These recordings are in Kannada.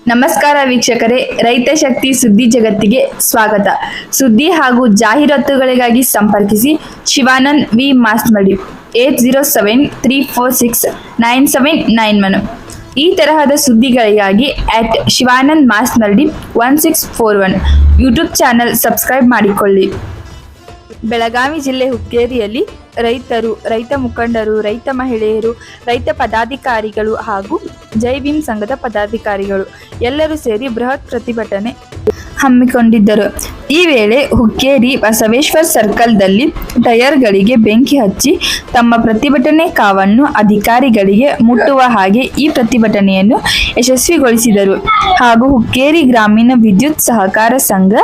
ನಮಸ್ಕಾರ ವೀಕ್ಷಕರೇ, ರೈತ ಶಕ್ತಿ ಸುದ್ದಿ ಜಗತ್ತಿಗೆ ಸ್ವಾಗತ. ಸುದ್ದಿ ಹಾಗೂ ಜಾಹೀರಾತುಗಳಿಗಾಗಿ ಸಂಪರ್ಕಿಸಿ ಶಿವಾನಂದ್ ವಿ ಮಾಸ್ಮಡಿ 8073469791. ಈ ತರಹದ ಸುದ್ದಿಗಳಿಗಾಗಿ @ಶಿವಾನಂದ್ ಮಾಸ್ಮಡಿ 1641 ಯೂಟ್ಯೂಬ್ ಚಾನೆಲ್ ಸಬ್ಸ್ಕ್ರೈಬ್ ಮಾಡಿಕೊಳ್ಳಿ. ಬೆಳಗಾವಿ ಜಿಲ್ಲೆ ಹುಕ್ಕೇರಿಯಲ್ಲಿ ರೈತರು, ರೈತ ಮುಖಂಡರು, ರೈತ ಮಹಿಳೆಯರು, ರೈತ ಪದಾಧಿಕಾರಿಗಳು ಹಾಗೂ ಜೈ ಭೀಮ್ ಸಂಘದ ಪದಾಧಿಕಾರಿಗಳು ಎಲ್ಲರೂ ಸೇರಿ ಬೃಹತ್ ಪ್ರತಿಭಟನೆ ಹಮ್ಮಿಕೊಂಡಿದ್ದರು. ಈ ವೇಳೆ ಹುಕ್ಕೇರಿ ಬಸವೇಶ್ವರ ಸರ್ಕಲ್ದಲ್ಲಿ ಟೈರ್ಗಳಿಗೆ ಬೆಂಕಿ ಹಚ್ಚಿ ತಮ್ಮ ಪ್ರತಿಭಟನೆ ಕಾವನ್ನು ಅಧಿಕಾರಿಗಳಿಗೆ ಮುಟ್ಟುವ ಹಾಗೆ ಈ ಪ್ರತಿಭಟನೆಯನ್ನು ಯಶಸ್ವಿಗೊಳಿಸಿದರು. ಹಾಗೂ ಹುಕ್ಕೇರಿ ಗ್ರಾಮೀಣ ವಿದ್ಯುತ್ ಸಹಕಾರ ಸಂಘ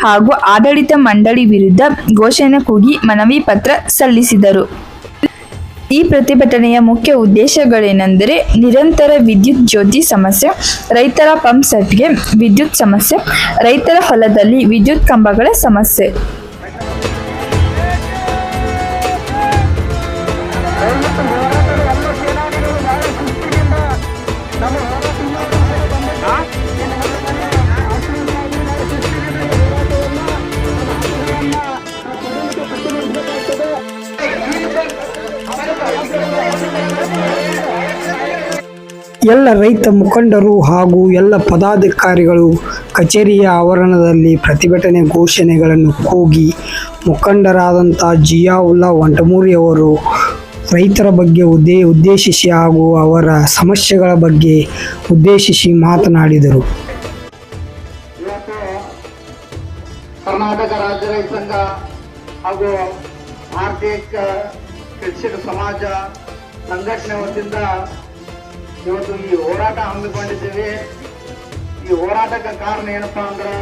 ಹಾಗೂ ಆಡಳಿತ ಮಂಡಳಿ ವಿರುದ್ಧ ಘೋಷಣೆ ಕೂಗಿ ಮನವಿ ಪತ್ರ ಸಲ್ಲಿಸಿದರು. ಈ ಪ್ರತಿಭಟನೆಯ ಮುಖ್ಯ ಉದ್ದೇಶಗಳೇನೆಂದರೆ ನಿರಂತರ ವಿದ್ಯುತ್ ಜ್ಯೋತಿ ಸಮಸ್ಯೆ, ರೈತರ ಪಂಪ್ ಸೆಟ್ಗೆ ವಿದ್ಯುತ್ ಸಮಸ್ಯೆ, ರೈತರ ಹೊಲದಲ್ಲಿ ವಿದ್ಯುತ್ ಕಂಬಗಳ ಸಮಸ್ಯೆ. ಎಲ್ಲ ರೈತ ಮುಖಂಡರು ಹಾಗೂ ಎಲ್ಲ ಪದಾಧಿಕಾರಿಗಳು ಕಚೇರಿಯ ಆವರಣದಲ್ಲಿ ಪ್ರತಿಭಟನೆ ಘೋಷಣೆಗಳನ್ನು ಕೂಗಿ ಮುಖಂಡರಾದಂಥ ಜಿಯಾವುಲ್ಲಾ ವಂಟಮೂರಿ ಅವರು ರೈತರ ಬಗ್ಗೆ ಉದ್ದೇಶಿಸಿ ಹಾಗೂ ಅವರ ಸಮಸ್ಯೆಗಳ ಬಗ್ಗೆ ಉದ್ದೇಶಿಸಿ ಮಾತನಾಡಿದರು. ಇವತ್ತು ಕರ್ನಾಟಕ ರಾಜ್ಯ ರೈತ ಸಂಘ ಹಾಗೂ ಭಾರತೀಯ ಕೃಷಿಕ ಸಮಾಜ ಸಂಘಟನೆ ವತಿಯಿಂದ ಇವತ್ತು ಈ ಹೋರಾಟ ಹಮ್ಮಿಕೊಂಡಿದ್ದೇವೆ. ಈ ಹೋರಾಟಕ್ಕೆ ಕಾರಣ ಏನಪ್ಪಾ ಅಂದ್ರೆ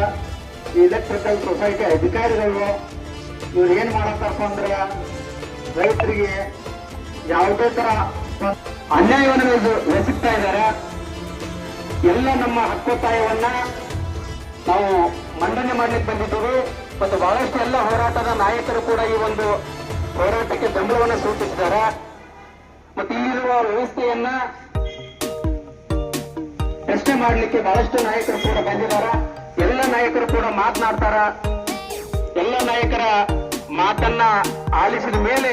ಈ ಎಲೆಕ್ಟ್ರಿಕಲ್ ಸೊಸೈಟಿ ಅಧಿಕಾರಿಗಳು ಇವ್ರು ಏನ್ ಮಾಡತ್ತಪ್ಪ ಅಂದ್ರೆ ರೈತರಿಗೆ ಯಾವುದೇ ತರ ಅನ್ಯಾಯವನ್ನು ಎಸಗ್ತಾ ಇದ್ದಾರೆ. ಎಲ್ಲ ನಮ್ಮ ಹಕ್ಕೊತ್ತಾಯವನ್ನ ನಾವು ಮಂಡನೆ ಮಾಡ್ಲಿಕ್ಕೆ ಬಂದಿದ್ದೀವಿ ಮತ್ತು ಬಹಳಷ್ಟು ಎಲ್ಲ ಹೋರಾಟದ ನಾಯಕರು ಕೂಡ ಈ ಒಂದು ಹೋರಾಟಕ್ಕೆ ಬೆಂಬಲವನ್ನು ಸೂಚಿಸಿದ್ದಾರೆ. ಮತ್ತು ಇಲ್ಲಿರುವ ವ್ಯವಸ್ಥೆಯನ್ನ ಪ್ರಶ್ನೆ ಮಾಡಲಿಕ್ಕೆ ಬಹಳಷ್ಟು ನಾಯಕರು ಕೂಡ ಬಂದಿದ್ದಾರೆ. ಎಲ್ಲ ನಾಯಕರು ಕೂಡ ಮಾತನಾಡ್ತಾರ. ಎಲ್ಲ ನಾಯಕರ ಮಾತನ್ನ ಆಲಿಸಿದ ಮೇಲೆ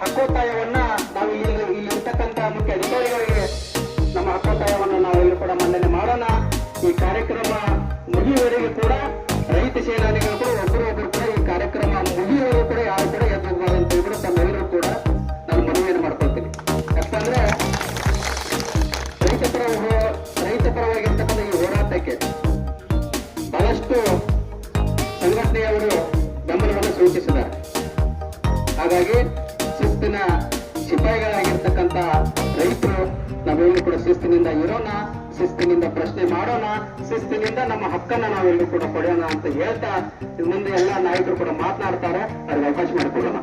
ಹಕ್ಕೊತ್ತಾಯವನ್ನ ನಾವು ಇಲ್ಲಿ ಇರ್ತಕ್ಕಂಥ ಮುಖ್ಯ ಅಧಿಕಾರಿಗಳಿಗೆ ನಮ್ಮ ಹಕ್ಕೊತ್ತಾಯವನ್ನು ನಾವೆಲ್ಲರೂ ಕೂಡ ಮಂಡನೆ ಮಾಡೋಣ. ಈ ಕಾರ್ಯಕ್ರಮ ಮುಗಿಯುವವರೆಗೂ ಕೂಡ ರೈತ ಸೇನಾನಿಗಳು ಕೂಡ ಒಬ್ಬರು ಕೂಡ ಈ ಕಾರ್ಯಕ್ರಮ ಮುಗಿಯುವವರೆಗೂ ಕೂಡ ಯಾರು ಕೂಡ ಎದ್ದೋಗ್ಬಾರ್ದು ಅಂತ ಹೇಳಿದ್ರು ತಮ್ಮೆಲ್ಲರೂ ಕೂಡ ನಾನು ಮನವಿಯನ್ನು ಮಾಡ್ಕೊಳ್ತೀನಿ. ಯಾಕಂದ್ರೆ ರೈತ ಪರವಾಗಿರ್ತಕ್ಕಂಥ ಈ ಹೋರಾಟಕ್ಕೆ ಬಹಳಷ್ಟು ಸಂಘಟನೆಯವರು ಬೆಂಬಲವನ್ನು ಸೂಚಿಸಿದ್ದಾರೆ. ಹಾಗಾಗಿ ಶಿಸ್ತಿನ ಸಿಪಾಯಿಗಳಾಗಿರ್ತಕ್ಕಂಥ ರೈತರು ನಾವೆಲ್ಲರೂ ಕೂಡ ಶಿಸ್ತಿನಿಂದ ಇರೋಣ, ಶಿಸ್ತಿನಿಂದ ಪ್ರಶ್ನೆ ಮಾಡೋಣ, ಶಿಸ್ತಿನಿಂದ ನಮ್ಮ ಹಕ್ಕನ್ನ ನಾವೆಲ್ಲರೂ ಕೂಡ ಪಡೆಯೋಣ ಅಂತ ಹೇಳ್ತಾ ಮುಂದೆ ಎಲ್ಲ ನಾಯಕರು ಕೂಡ ಮಾತನಾಡ್ತಾರೆ. ಅವ್ರಿಗೆ ಅವಕಾಶ ಮಾಡಿಕೊಡೋಣ.